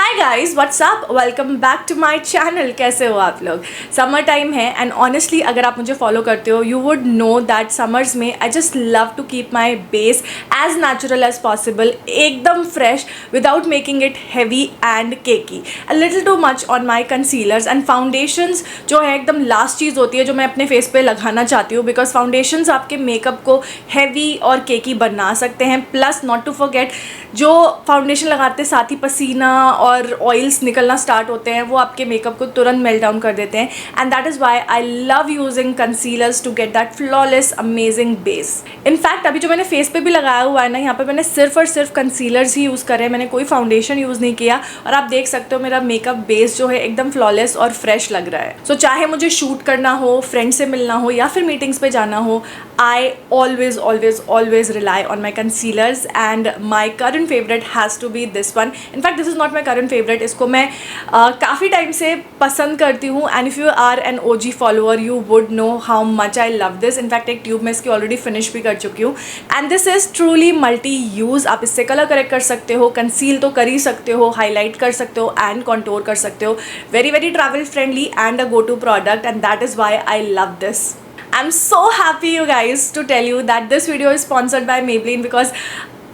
Hi guys, what's up, welcome back to my channel. कैसे हो आप लोग? समर टाइम है एंड ऑनेस्टली अगर आप मुझे फॉलो करते हो you would know that summers में I just love to keep my base as natural as possible, एकदम fresh without making it heavy and cakey. A little too much on my concealers and foundations जो है एकदम last चीज़ होती है जो मैं अपने फेस पे लगाना चाहती हूँ, बिकॉज फाउंडेशंस आपके मेकअप को हैवी और केकी बना सकते हैं। प्लस नॉट टू फॉरगेट, जो फाउंडेशन लगाते साथ ही पसीना और ऑयल्स निकलना स्टार्ट होते हैं वो आपके मेकअप को तुरंत मेल्ट डाउन कर देते हैं। And that is why I love using concealers to get that flawless amazing base. In fact अभी जो मैंने फेस पे भी लगाया हुआ है ना, यहाँ पे मैंने सिर्फ और सिर्फ कंसीलर्स ही यूज़ करे हैं, मैंने कोई फाउंडेशन यूज़ नहीं किया। और आप देख सकते हो मेरा मेकअप बेस जो है एकदम फ्लॉलेस और फ्रेश लग रहा है। सो चाहे मुझे शूट करना हो, फ्रेंड से मिलना हो या फिर मीटिंग्स पे जाना हो, I always rely on my concealers and my current favorite has to be this one. In fact, this is not my current favorite. इसको मैं काफ़ी टाइम से पसंद करती हूँ and if you are an OG follower you would know how much I love this. In fact एक tube में इसकी ऑलरेडी फिनिश भी कर चुकी हूँ and this is truly multi use. आप इससे कलर करेक्ट कर सकते हो, कंसील तो कर ही सकते हो, हाईलाइट कर सकते हो एंड कॉन्टोर कर सकते हो। Very travel friendly and a go to product and that is why I love this. I'm so happy you guys to tell you that this video is sponsored by Maybelline because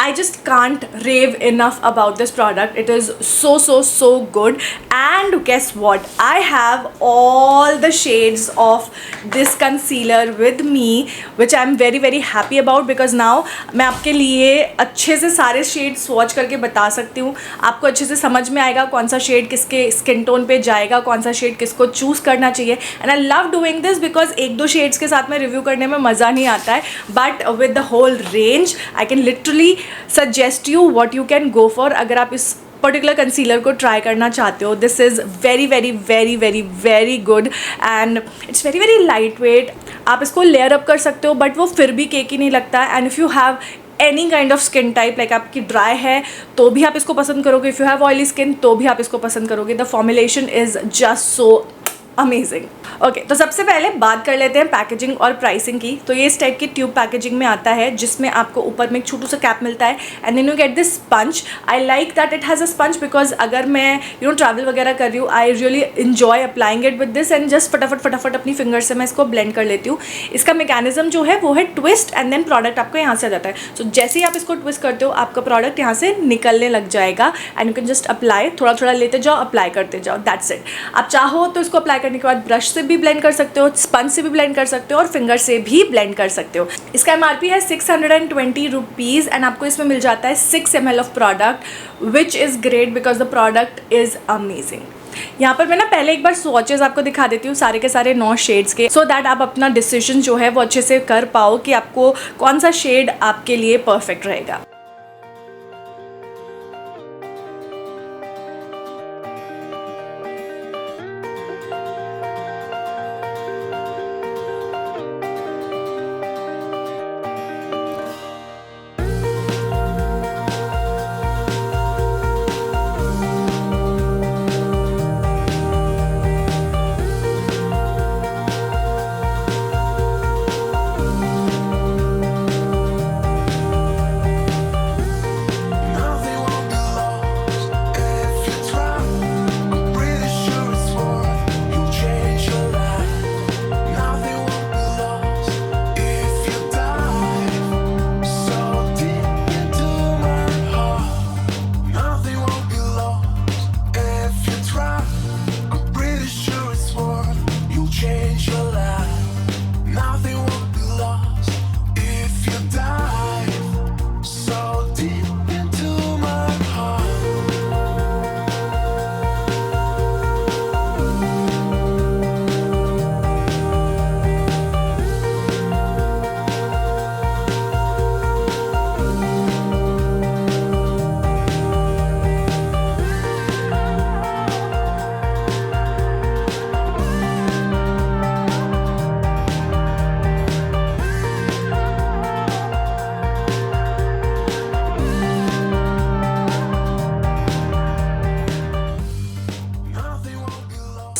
I just can't rave enough about this product. It is so good. And guess what? I have all the shades of this concealer with me, which I'm very happy about because now मैं आपके लिए अच्छे से सारे shade swatch करके बता सकती हूँ। आपको अच्छे से समझ में आएगा कौन सा शेड किसके स्किन टोन पे जाएगा, कौन सा शेड किसको चूज़ करना चाहिए। And I love doing this because एक दो शेड्स के साथ में रिव्यू करने में मज़ा नहीं आता है, but with the whole range I can literally suggest you what you can go for अगर आप इस पर्टिकुलर कंसीलर को ट्राई करना चाहते हो। This is very good and it's very light weight. आप इसको लेयर अप कर सकते हो बट वो फिर भी केकी नहीं लगता है। And if you have any kind of skin type, like आपकी ड्राई है तो भी आप इसको पसंद करोगे, if you have oily skin तो भी आप इसको पसंद करोगे। The formulation is just so amazing. Okay, तो सबसे पहले बात कर लेते हैं पैकेजिंग और प्राइसिंग की। तो ये इस टाइप की ट्यूब पैकेजिंग में आता है जिसमें आपको ऊपर में एक छोटू सा कैप मिलता है and then you get this sponge. I like that it has a sponge because अगर मैं ट्रैवल वगैरह कर रही हूँ I really enjoy applying it with this and just फटाफट अपनी फिंगर से मैं इसको ब्लेंड कर लेती हूँ। इसका मैकेनिज्म जो है वो है ट्विस्ट एंड देन प्रोडक्ट आपको यहाँ से आ जाता है। सो जैसे ही आप इसको ट्विस्ट करते हो आपका प्रोडक्ट यहाँ से निकलने लग जाएगा and you can just apply, थोड़ा लेते जाओ, अप्लाई करते जाओ, दैट्स इट। आप चाहो तो इसको अप्लाई करने के बाद ब्रश से भी ब्लेंड कर सकते हो, स्पंज से भी ब्लेंड कर सकते हो और फिंगर से भी ब्लेंड कर सकते हो। इसका एमआरपी है 620 रुपीज़ एंड आपको इसमें मिल जाता है 6 ml of product which is great because the product is amazing. यहाँ पर मैं ना पहले एक बार स्वॉचेस आपको दिखा देती हूँ सारे के सारे 9 शेड्स के, सो दैट आप अपना डिसीजन जो है वो अच्छे से कर पाओ कि आपको कौन सा शेड आपके लिए परफेक्ट रहेगा।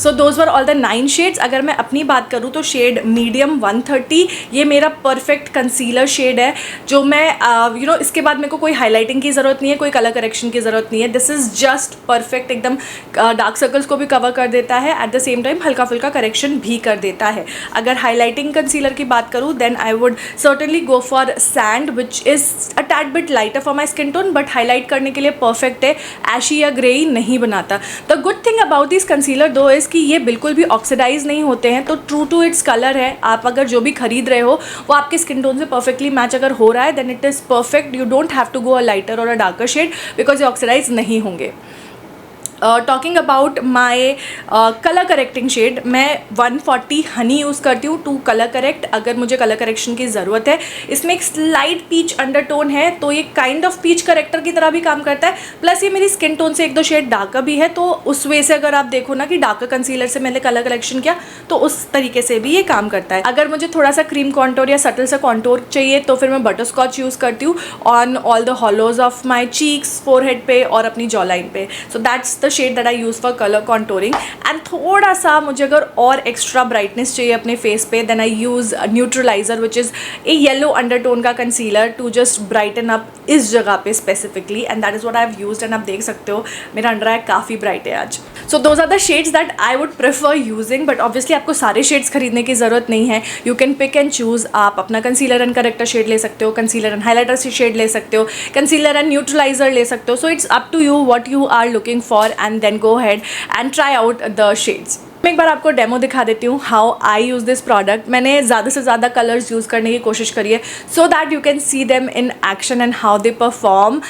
So those were all the 9 shades. अगर मैं अपनी बात करूँ तो शेड मीडियम 130 ये मेरा परफेक्ट कंसीलर शेड है, जो मैं इसके बाद मेरे को कोई हाईलाइटिंग की ज़रूरत नहीं है, कोई कलर करेक्शन की ज़रूरत नहीं है। दिस इज़ जस्ट परफेक्ट, एकदम डार्क सर्कल्स को भी कवर कर देता है, एट द सेम टाइम हल्का फुल्का करेक्शन भी कर देता है। अगर हाईलाइटिंग कंसीलर की बात करूँ then I would certainly go for sand which is a tad bit lighter for my skin tone, but highlight करने के लिए परफेक्ट है, ऐशी या ग्रे नहीं बनाता। The good thing about this concealer दो इज़ कि ये बिल्कुल भी ऑक्सीडाइज नहीं होते हैं, तो ट्रू टू इट्स कलर है। आप अगर जो भी खरीद रहे हो वो आपके स्किन टोन से परफेक्टली मैच अगर हो रहा है then it is perfect. You don't have to go a lighter और अ डार्कर शेड बिकॉज ये ऑक्सीडाइज नहीं होंगे। Talking about my colour correcting shade, मैं 140 हनी यूज़ करती हूँ टू कलर करेक्ट अगर मुझे कलर करेक्शन की ज़रूरत है। इसमें एक स्लाइट पीच अंडरटोन है, तो ये काइंड ऑफ पीच करेक्टर की तरह भी काम करता है, प्लस ये मेरी स्किन टोन से एक दो शेड डार्कर भी है, तो उस वे से अगर आप देखो ना कि डार्कर कंसीलर से मैंने कलर करेक्शन किया तो उस तरीके से भी ये काम करता है। अगर मुझे थोड़ा सा क्रीम कॉन्टोर या सटल सा कॉन्टोर चाहिए तो फिर मैं बटर स्कॉच यूज़ करती हूँ on all the hollows of my cheeks, forehead पे और अपनी जॉ लाइन पे। So that's the shade that I use for colour contouring. And थोड़ा सा मुझे अगर और एक्स्ट्रा ब्राइटनेस चाहिए अपने फेस पे then I use neutralizer which is a yellow undertone का concealer to just brighten up इस जगह पे specifically, and that is what I have used. And आप देख सकते हो मेरा अंडर आई काफ़ी ब्राइट है आज। So those are the shades that I would prefer using, but obviously आपको सारे शेड्स खरीदने की ज़रूरत नहीं है। You can pick and choose. आप अपना कंसीलर एंड करेक्टर शेड ले सकते हो, कंसीलर एंड हाईलाइटर से शेड ले सकते हो, कंसीलर एंड न्यूट्रलाइजर ले सकते हो। So it's up to you what you are looking for and then go ahead and try out the shades. मैं एक बार आपको डेमो दिखा देती हूँ how I use this product. मैंने ज़्यादा से ज़्यादा कलर्स यूज़ करने की कोशिश करी है so that you can see them in action and how they perform.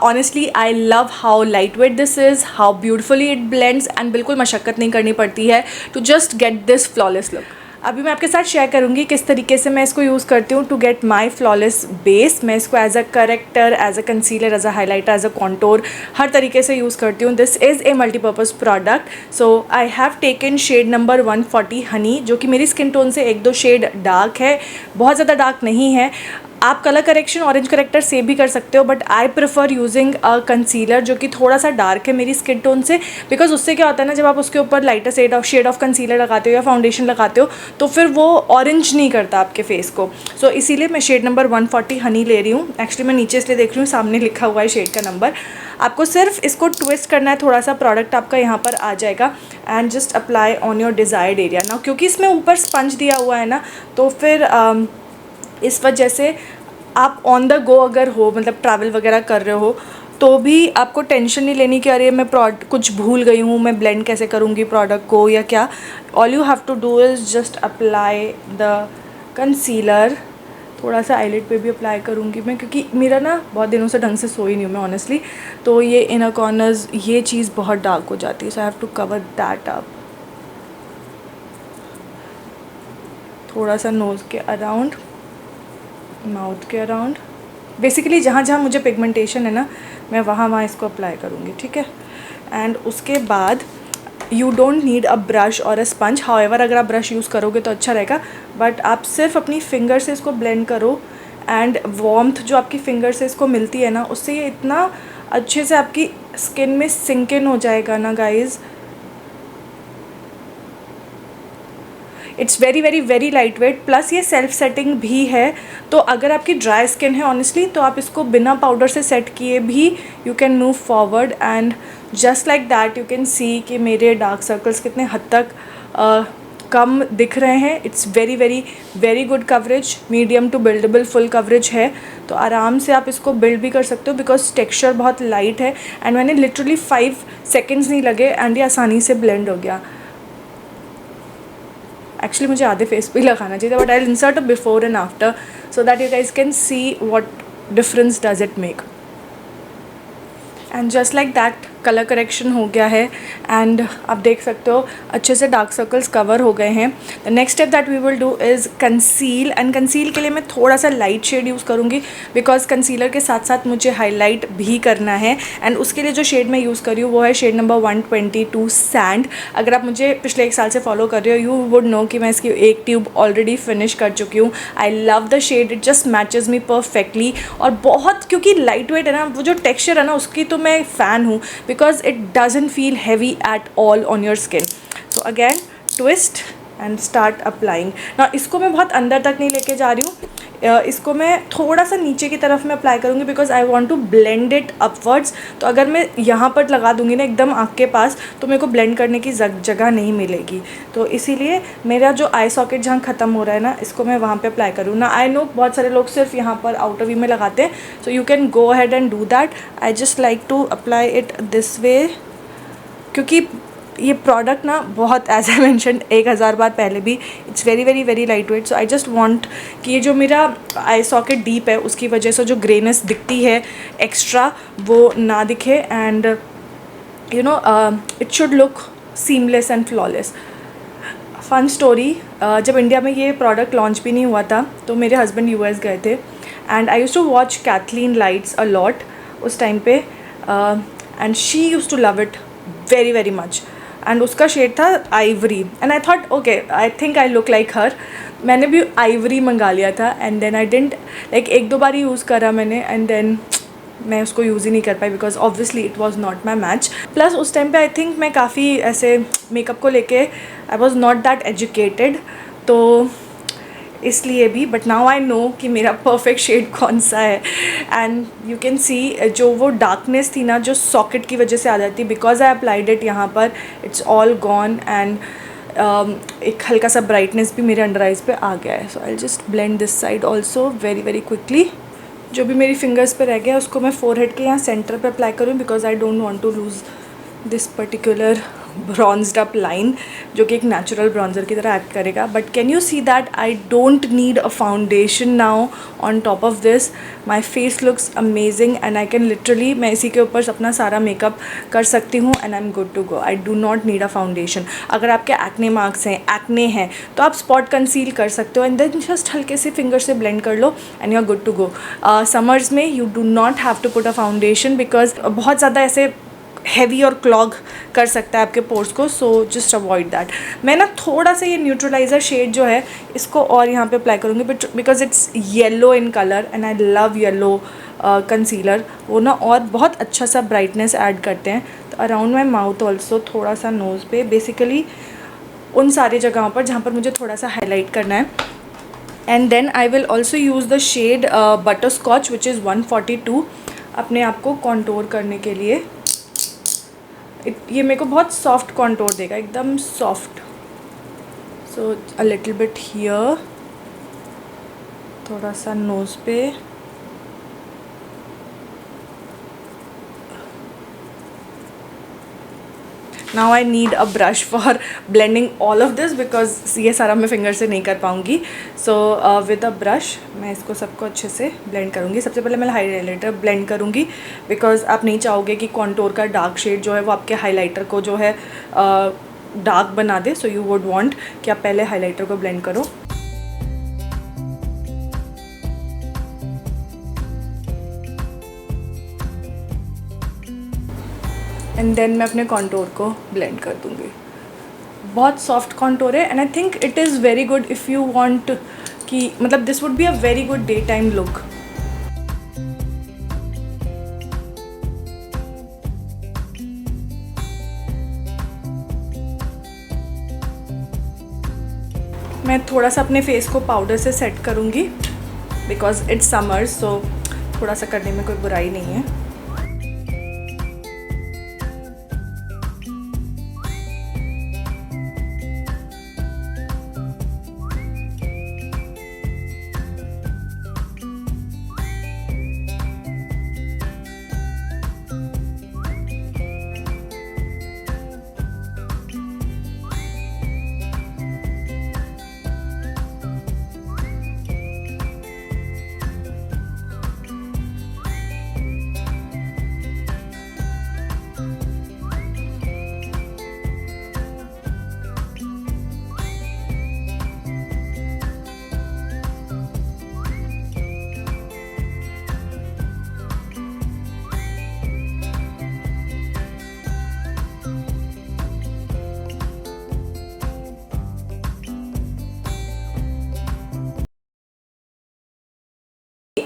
Honestly I love how lightweight this is, how beautifully it blends, and बिल्कुल मशक्क़त नहीं करनी पड़ती है to just get this flawless look. अभी मैं आपके साथ शेयर करूँगी किस तरीके से मैं इसको यूज़ करती हूँ to get my flawless base. मैं इसको as a corrector, as a concealer, as a highlighter, as a contour हर तरीके से यूज़ करती हूँ। This is a multipurpose product. So I have taken shade number 140 honey, जो कि मेरी स्किन टोन से एक दो शेड डार्क है, बहुत ज़्यादा डार्क नहीं है। आप कलर करेक्शन ऑरेंज करेक्टर से भी कर सकते हो, but I prefer using a concealer जो कि थोड़ा सा डार्क है मेरी स्किन टोन से, बिकॉज उससे क्या होता है ना, जब आप उसके ऊपर लाइटर शेड ऑफ कंसीलर लगाते हो या फाउंडेशन लगाते हो तो फिर वो ऑरेंज नहीं करता आपके फेस को। सो इसीलिए मैं शेड नंबर 140 हनी ले रही हूँ। एक्चुअली मैं नीचे इसलिए देख रही हूँ, सामने लिखा हुआ है शेड का नंबर। आपको सिर्फ इसको ट्विस्ट करना है, थोड़ा सा प्रोडक्ट आपका यहाँ पर आ जाएगा and just apply on your desired area. ना क्योंकि इसमें ऊपर स्पंज दिया हुआ है ना, तो फिर इस वजह से आप ऑन द गो अगर हो, मतलब ट्रैवल वगैरह कर रहे हो, तो भी आपको टेंशन नहीं लेनी कि अरे मैं कुछ भूल गई हूँ, मैं ब्लेंड कैसे करूँगी प्रोडक्ट को या क्या। All you have to do is just apply the concealer. थोड़ा सा आईलिड पे भी अप्लाई करूँगी मैं, क्योंकि मेरा ना बहुत दिनों से ढंग से सोई नहीं हूँ मैं ऑनेस्टली, तो ये इनर कॉर्नर्स ये चीज़ बहुत डार्क हो जाती है। So I have to cover that up. थोड़ा सा नोज़ के अराउंड, माउथ के अराउंड, बेसिकली जहाँ जहाँ मुझे पिगमेंटेशन है ना, मैं वहाँ इसको अप्लाई करूँगी, ठीक है। एंड उसके बाद you don't need a brush और अ स्पंज। हाउएवर अगर आप ब्रश यूज़ करोगे तो अच्छा रहेगा, बट आप सिर्फ अपनी फिंगर से इसको ब्लेंड करो। एंड वार्मथ जो आपकी फिंगर से इसको मिलती है ना, उससे ये इतना अच्छे से आपकी स्किन में सिंक इन हो जाएगा ना guys. It's very very very light weight, plus ये सेल्फ सेटिंग भी है। तो अगर आपकी ड्राई स्किन है ऑनेस्टली, तो आप इसको बिना पाउडर से सेट किए भी you can move forward, and just like that you can सी कि मेरे डार्क सर्कल्स कितने हद तक कम दिख रहे हैं। It's very very very good coverage, medium to buildable full coverage है, तो आराम से आप इसको बिल्ड भी कर सकते हो बिकॉज टेक्सचर बहुत लाइट है। एंड मैंने लिटरली 5 सेकेंड्स नहीं लगे एंड ये आसानी से ब्लेंड हो गया। एक्चुअली मुझे आधे फेस पे लगाना चाहिए था, but I will insert a before and after so that you guys can see what difference does it make. And just like that colour correction हो गया है, एंड आप देख सकते हो अच्छे से डार्क सर्कल्स कवर हो गए हैं। The next step that we will do is conceal, and conceal के लिए मैं थोड़ा सा लाइट शेड यूज़ करूँगी बिकॉज कंसीलर के साथ साथ मुझे हाईलाइट भी करना है। एंड उसके लिए जो शेड मैं यूज़ कर रही हूँ वो है शेड नंबर 122 सैंड। अगर आप मुझे पिछले 1 साल से फॉलो कर रहे हो, यू वुड नो कि मैं इसकी एक ट्यूब ऑलरेडी फिनिश कर चुकी हूँ। I love the shade, it just matches me perfectly, और बहुत क्योंकि लाइट वेट है ना, वो जो टेक्स्चर है ना उसकी तो मैं फ़ैन हूँ, because it doesn't feel heavy at all on your skin. So again twist and start applying ना। इसको मैं बहुत अंदर तक नहीं लेके जा रही हूँ, इसको मैं थोड़ा सा नीचे की तरफ में अप्लाई करूँगी because I want to blend it upwards. तो अगर मैं यहाँ पर लगा दूँगी ना एकदम आँख के पास, तो मेरे को ब्लेंड करने की जगह नहीं मिलेगी। तो इसीलिए मेरा जो आई सॉकेट जहाँ ख़त्म हो रहा है ना, इसको मैं वहाँ पे अप्लाई करूँ ना। आई नो बहुत सारे लोग सिर्फ यहाँ पर आउटर वी में लगाते हैं, so you can go ahead and do that. I just like to apply it this way, क्योंकि ये प्रोडक्ट ना बहुत, एज आई मैंशन 1000 बार पहले भी, it's very very very light weight. So I just want कि ये जो मेरा आई सॉकेट डीप है उसकी वजह से जो ग्रेनेस दिखती है एक्स्ट्रा वो ना दिखे, and you know it should look seamless and flawless. Fun story, जब इंडिया में ये प्रोडक्ट लॉन्च भी नहीं हुआ था तो मेरे हस्बैंड यूएस गए थे, and I used to watch Kathleen Lights a lot उस टाइम पे, and she used to love it very very much. And उसका शेड था ivory, and I thought okay I think I look like her. मैंने भी ivory मंगा लिया था, and then I didn't like, 1-2 बार ही यूज़ करा मैंने, एंड देन मैं उसको यूज़ ही नहीं कर पाई because obviously it was not my match. Plus उस टाइम पे आई थिंक मैं काफ़ी ऐसे मेकअप को लेके I was not that educated, तो इसलिए भी। बट नाउ आई नो कि मेरा परफेक्ट शेड कौन सा है, एंड यू कैन सी जो वो डार्कनेस थी ना जो सॉकेट की वजह से आ जाती, बिकॉज आई अप्लाइड इट यहाँ पर, इट्स ऑल गॉन, एंड एक हल्का सा ब्राइटनेस भी मेरे अंडर आइज़ पे आ गया है। So I just blend this side also very very quickly. जो भी मेरी फिंगर्स पे रह गया उसको मैं फोरहेड के यहाँ सेंटर पे अप्लाई करूँ, because I don't want to lose this particular bronzed up line जो कि एक नेचुरल ब्रॉन्जर की तरह एक्ट करेगा। But can you see that I don't need a foundation now on top of this. My face looks amazing, and I can literally, मैं इसी के ऊपर अपना सारा मेकअप कर सकती हूँ, and I am good to go. I do not need a foundation. अगर आपके एक्ने मार्क्स हैं, एक्ने हैं, तो आप स्पॉट कंसील कर सकते हो, एंड देन जस्ट हल्के से फिंगर से ब्लेंड कर लो and you are good to go. Summers में you do not have to put a foundation because बहुत ज़्यादा ऐसे हैवी और क्लॉग कर सकता है आपके पोर्स को, सो जस्ट अवॉइड दैट। मैं ना थोड़ा सा ये न्यूट्रलाइज़र शेड जो है इसको और यहाँ पे अप्लाई करूँगी, but because it's yellow in colour and I love yellow concealer, वो ना और बहुत अच्छा सा ब्राइटनेस ऐड करते हैं। तो अराउंड माई माउथ ऑल्सो, थोड़ा सा नोज़ पे, बेसिकली उन सारी जगहों पर जहाँ पर मुझे थोड़ा सा हाईलाइट करना है। And then I will also use the shade butterscotch which is 142 अपने आप को कॉन्टोर करने के लिए। ये मेरे को बहुत सॉफ्ट कॉन्टोर देगा, एकदम soft. So a little bit here, थोड़ा सा नोज़ पे, now I need a brush for blending all of this because ये सारा मैं फिंगर से नहीं कर पाऊँगी। सो विद अ ब्रश मैं इसको सबको अच्छे से ब्लेंड करूँगी। सबसे पहले मैं हाईलाइटर ब्लेंड करूँगी बिकॉज आप नहीं चाहोगे कि कॉन्टोर का डार्क शेड जो है वो आपके हाईलाइटर को जो है डार्क बना दे। सो यू वुड वांट कि आप पहले हाईलाइटर को ब्लेंड करो। एंड देन मैं अपने कॉन्टोर को ब्लेंड कर दूँगी। बहुत सॉफ्ट कॉन्टोर है, and I think it is very good if you want कि मतलब this would be a very good day time look. मैं थोड़ा सा अपने फेस को पाउडर से सेट करूँगी बिकॉज इट्स समर, सो थोड़ा सा करने में कोई बुराई नहीं है।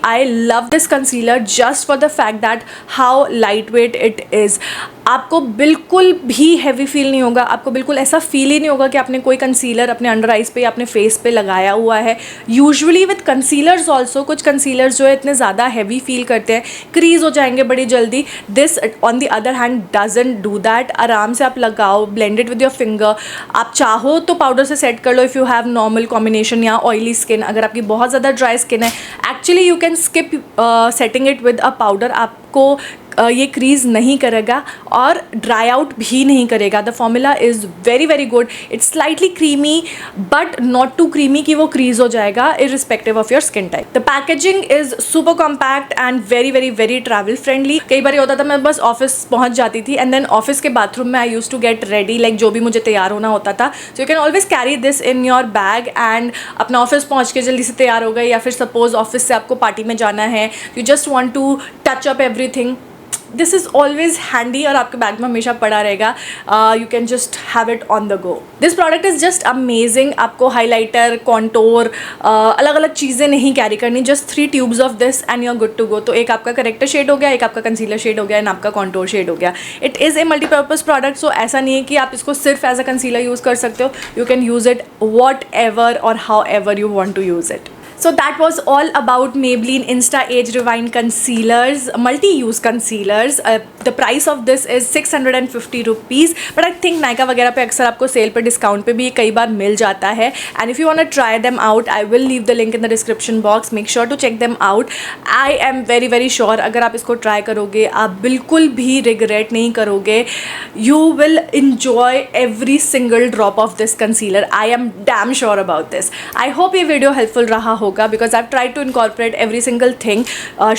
I love this concealer just for the fact that how lightweight it is. आपको बिल्कुल भी हैवी फील नहीं होगा, आपको बिल्कुल ऐसा फील ही नहीं होगा कि आपने कोई कंसीलर अपने अंडर आइज़ पे या अपने फेस पे लगाया हुआ है। यूजुअली विद कंसीलर्स ऑल्सो, कुछ कंसीलर्स जो है इतने ज़्यादा हैवी फील करते हैं, क्रीज हो जाएंगे बड़ी जल्दी। This on the other hand doesn't do that. आराम से आप लगाओ, blend it with your finger. आप चाहो तो पाउडर से सेट कर लो if you have normal combination या ऑयली स्किन। अगर आपकी बहुत ज़्यादा ड्राई स्किन है, actually you can skip setting it with a powder. आपको ये क्रीज नहीं करेगा और ड्राई आउट भी नहीं करेगा। The formula is very very good. It's slightly creamy but not too creamy कि वो क्रीज हो जाएगा, irrespective of your skin type. The packaging is super compact and very very very travel friendly. कई बार ये होता था मैं बस ऑफिस पहुंच जाती थी एंड देन ऑफिस के बाथरूम में I used to get ready, like जो भी मुझे तैयार होना होता था। So you can always carry this in your bag and अपना ऑफिस पहुँच के जल्दी से तैयार हो गए, या फिर सपोज ऑफिस से आपको पार्टी में जाना है, you just want to touch up everything, this is always handy और आपके बैग में हमेशा पड़ा रहेगा। You can just have it on the go. This product is just amazing. आपको हाईलाइटर, कॉन्टोर, अलग अलग चीज़ें नहीं कैरी करनी, just 3 tubes of this and you are good to go. तो एक आपका करेक्टर शेड हो गया, एक आपका कंसीलर शेड हो गया एंड आपका कॉन्टोर शेड हो गया। It is a multipurpose product, so ऐसा नहीं है कि आप इसको सिर्फ एज अ कंसीलर यूज़ कर सकते हो। You can use it whatever और however you want to use it. So that was all about Maybelline Insta Age Rewind concealers, multi-use concealers. The price of this is 650 rupees, but I think Nykaa वगैरह पे अक्सर आपको cell पे discount पे भी कई बार मिल जाता है। And if you want to try them out, I will leave the link in the description box. Make sure to check them out. I am very very sure अगर आप इसको ट्राई करोगे आप बिल्कुल भी रिग्रेट नहीं करोगे। You will enjoy every single drop of this concealer. I am damn sure about this. I hope ये वीडियो हेल्पफुल रहा होगा because I've tried to incorporate every single thing,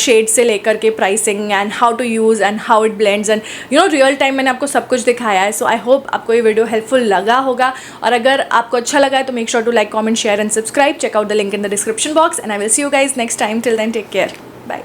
shades से लेकर के pricing and how to use and how it blends and you know real time मैंने आपको सब कुछ दिखाया है। So I hope आपको ये वीडियो हेल्पफुल लगा होगा, और अगर आपको अच्छा लगा है तो make sure to like, comment, share and subscribe. Check out the link in the description box and I will see you guys next time. Till then, take care. Bye.